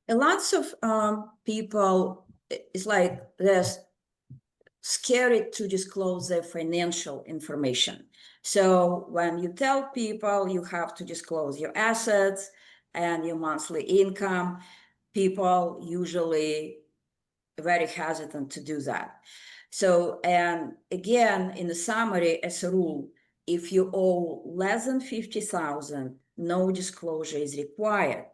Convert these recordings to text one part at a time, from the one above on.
lots of people, it's like they're scared to disclose their financial information. So when you tell people you have to disclose your assets and your monthly income, people usually very hesitant to do that. So, and again, in the summary, as a rule, if you owe less than 50,000, no disclosure is required.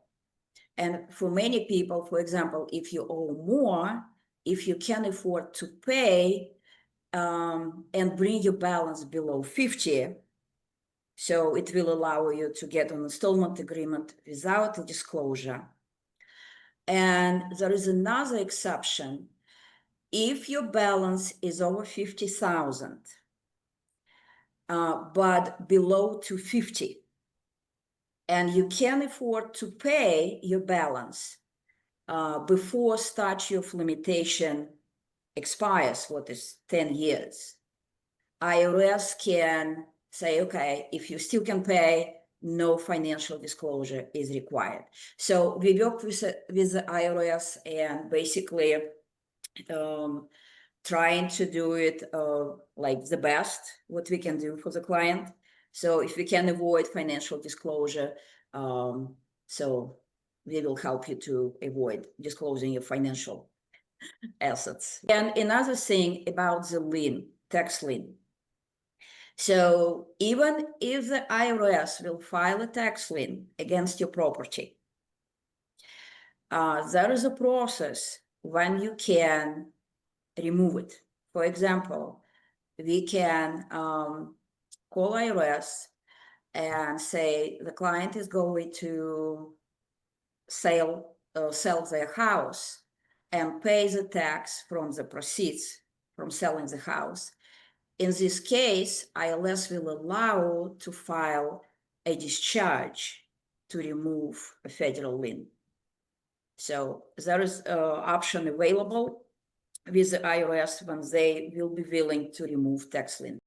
And for many people, for example, if you owe more, if you can afford to pay and bring your balance below 50, so it will allow you to get an installment agreement without a disclosure. And there is another exception. If your balance is over 50,000, but below 250, and you can afford to pay your balance before statute of limitation expires, what is 10 years, IRS can say, okay, if you still can pay, no financial disclosure is required. So we work with the IRS and basically trying to do it like the best what we can do for the client. So if we can avoid financial disclosure, so we will help you to avoid disclosing your financial assets. And another thing about the lien, tax lien. So even if the IRS will file a tax lien against your property, there is a process when you can remove it. For example, we can call IRS and say the client is going to sell their house and pay the tax from the proceeds from selling the house. In this case, IRS will allow to file a discharge to remove a federal lien. So there is an option available with the IRS when they will be willing to remove tax lien.